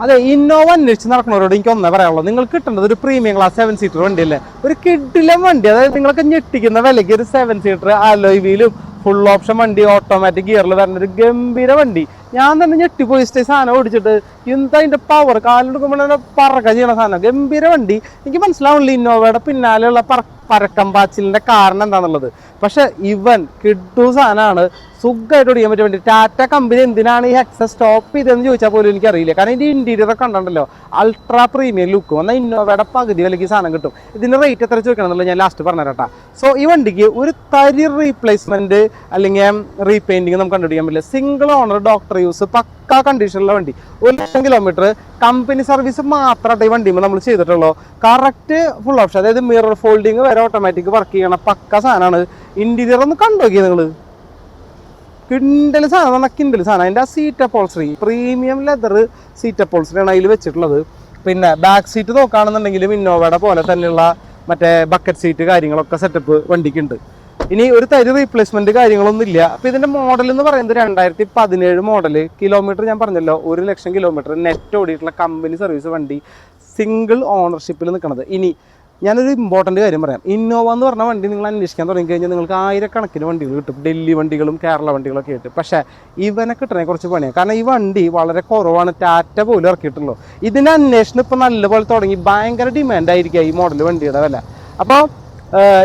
അതെ, ഇന്നോവ അന്വേഷിച്ച് നടക്കുന്നവരോട് എനിക്ക് ഒന്നേ പറയാനുള്ളൂ, നിങ്ങൾ കിട്ടേണ്ടത് ഒരു പ്രീമിയം ക്ലാസ് 7 സീറ്റർ വണ്ടിയല്ലേ, ഒരു കിഡിലൻ വണ്ടി. അതായത് നിങ്ങൾക്ക് ഞെട്ടിക്കുന്ന വിലയ്ക്ക് ഒരു 7 സീറ്റർ അലോയ് വീലും ഫുൾ ഓപ്ഷൻ വണ്ടി, ഓട്ടോമാറ്റിക് ഗിയറിൽ വരുന്ന ഒരു ഗംഭീര വണ്ടി. ഞാൻ തന്നെ ഞെട്ടിപ്പോയി സാധനം ഓടിച്ചിട്ട്. എന്താ അതിന്റെ പവർ, കാലെടുക്കുമ്പോൾ തന്നെ പറക്ക ചെയ്യണ സാധനം, ഗംഭീര വണ്ടി. എനിക്ക് മനസ്സിലാവുന്നില്ല ഇന്നോവയുടെ പിന്നാലെയുള്ള പരക്കം പാച്ചിലിന്റെ കാരണം എന്താണെന്നുള്ളത്. പക്ഷെ ഇവൻ കിഡു സാധനമാണ്, സുഖമായിട്ട് ഓടിക്കാൻ പറ്റിയ വണ്ടി. ടാറ്റ കമ്പനി എന്തിനാണ് ഈ ഹെക്സ സ്റ്റോപ്പ് ചെയ്തതെന്ന് ചോദിച്ചാൽ പോലും എനിക്കറിയില്ല. കാരണം ഇതിന്റെ ഇന്റീരിയർ ഒക്കെ കണ്ടല്ലോ, അൾട്രാ പ്രീമിയം ലുക്ക് വന്നാൽ ഇന്നോവയുടെ പകുതി വിലയ്ക്ക് സാധനം കിട്ടും. ഇതിന്റെ റേറ്റ് എത്ര ചോദിക്കണം എന്നുള്ളത് ഞാൻ ലാസ്റ്റ് പറഞ്ഞുതരാം. സോ ഈ വണ്ടിക്ക് ഒരു തരി റീപ്ലേസ്മെന്റ് അല്ലെങ്കിൽ റീപെയിന്റിങ് നമുക്ക് കണ്ടുപിടിക്കാൻ പറ്റില്ല. സിംഗിൾ ഓണർ ഡോക്ടർ യൂസ് പക്കാ കണ്ടീഷനിലുള്ള വണ്ടി. 1,00,000 കിലോമീറ്റർ കമ്പനി സർവീസ് മാത്രമായിട്ട് ഈ വണ്ടിയുമ്പോൾ നമ്മൾ ചെയ്തിട്ടുള്ളൂ. കറക്റ്റ് ഫുൾ ഓപ്ഷൻ, അതായത് മിറർ ഫോൾഡിങ് വരെ ഓട്ടോമാറ്റിക് വർക്ക് ചെയ്യണ പക്ക സാധനമാണ്. ഇന്റീരിയർ ഒന്ന് കണ്ടുനോക്കിയത് നിങ്ങൾ, കിണ്ടൽ സാധനം, കിണ്ടൽ സാധനം. അതിൻ്റെ ആ seat upholstery premium leather seat അപ്പോൾസറിയാണ് അതിൽ വെച്ചിട്ടുള്ളത്. പിന്നെ ബാക്ക് സീറ്റ് നോക്കുകയാണെന്നുണ്ടെങ്കിലും ഇന്നോവയുടെ പോലെ തന്നെയുള്ള മറ്റേ ബക്കറ്റ് സീറ്റ് കാര്യങ്ങളൊക്കെ സെറ്റപ്പ് വണ്ടിക്കുണ്ട്. ഇനി ഒരു തരി റീപ്ലേസ്മെന്റ് കാര്യങ്ങളൊന്നും ഇല്ല. അപ്പോൾ ഇതിന്റെ മോഡൽ എന്ന് പറയുന്നത് 2017 മോഡല്. കിലോമീറ്റർ ഞാൻ പറഞ്ഞല്ലോ, 1,00,000 കിലോമീറ്റർ നെറ്റ് ഓടിയിട്ടുള്ള കമ്പനി സർവീസ് വണ്ടി, സിംഗിൾ ഓണർഷിപ്പിൽ നിൽക്കുന്നത്. ഇനി ഞാനൊരു ഇമ്പോർട്ടൻറ്റ് കാര്യം പറയാം. ഇന്നോവ എന്ന് പറഞ്ഞ വണ്ടി നിങ്ങൾ അന്വേഷിക്കാൻ തുടങ്ങിക്കഴിഞ്ഞാൽ നിങ്ങൾക്ക് 1000 വണ്ടികൾ കിട്ടും, ഡൽഹി വണ്ടികളും കേരള വണ്ടികളൊക്കെ ആയിട്ട്. പക്ഷേ ഇവനെ കിട്ടണേ കുറച്ച് പണിയാണ്. കാരണം ഈ വണ്ടി വളരെ കുറവാണ്, ടാറ്റ പോലും ഇറക്കിയിട്ടുള്ളൂ. ഇതിൻ്റെ അന്വേഷണം ഇപ്പോൾ നല്ലപോലെ തുടങ്ങി, ഭയങ്കര ഡിമാൻഡ് ആയിരിക്കുക ഈ മോഡൽ വണ്ടിയുടെ വില. അപ്പോൾ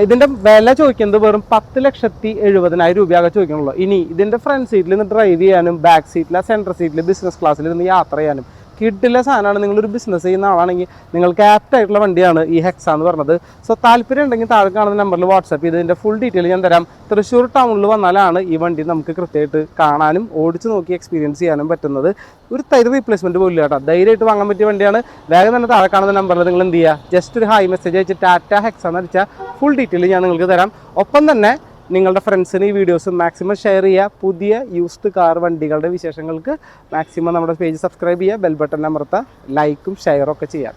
ഇതിൻ്റെ വില ചോദിക്കുന്നത് വെറും 10,70,000 രൂപയാകെ ചോദിക്കണുള്ളൂ. ഇനി ഇതിൻ്റെ ഫ്രണ്ട് സീറ്റിൽ നിന്ന് ഡ്രൈവ് ചെയ്യാനും ബാക്ക് സീറ്റിൽ സെൻട്രൽ സീറ്റിൽ ബിസിനസ് ക്ലാസ്സിൽ നിന്ന് യാത്ര ചെയ്യാനും കിട്ടില്ല സാധനമാണ്. നിങ്ങളൊരു ബിസിനസ് ചെയ്യുന്ന ആളാണെങ്കിൽ നിങ്ങൾക്ക് ആപ്റ്റ് ആയിട്ടുള്ള വണ്ടിയാണ് ഈ ഹെക്സ എന്ന് പറഞ്ഞത്. സോ താല്പര്യം ഉണ്ടെങ്കിൽ താഴെ കാണുന്ന നമ്പറിൽ വാട്സാപ്പ് ചെയ്ത് ഇതിൻ്റെ ഫുൾ ഡീറ്റെയിൽ ഞാൻ തരാം. തൃശ്ശൂർ ടൗണിൽ വന്നാലാണ് ഈ വണ്ടി നമുക്ക് കൃത്യമായിട്ട് കാണാനും ഓടിച്ച് നോക്കി എക്സ്പീരിയൻസ് ചെയ്യാനും പറ്റുന്നത്. ഒരു തരി റീപ്ലേസ്മെൻറ്റ് പോലും കേട്ടോ, ധൈര്യമായിട്ട് വാങ്ങാൻ പറ്റിയ വണ്ടിയാണ്. വേഗം തന്നെ താഴെ കാണുന്ന നമ്പറിൽ നിങ്ങൾ എന്ത് ചെയ്യുക, ജസ്റ്റ് ഒരു ഹായ് മെസ്സേജ് അയച്ച് ടാറ്റ ഹെക്സ എന്ന് അടിച്ചാൽ ഫുൾ ഡീറ്റെയിൽ ഞാൻ നിങ്ങൾക്ക് തരാം. ഒപ്പം തന്നെ നിങ്ങളുടെ ഫ്രണ്ട്സിന് ഈ വീഡിയോസ് മാക്സിമം ഷെയർ ചെയ്യുക. പുതിയ യൂസ്ഡ് കാർ വണ്ടികളുടെ വിശേഷങ്ങൾക്ക് മാക്സിമം നമ്മുടെ പേജ് സബ്സ്ക്രൈബ് ചെയ്യുക, ബെൽ ബട്ടൺ അമർത്തുക, ലൈക്കും ഷെയറും ഒക്കെ ചെയ്യുക.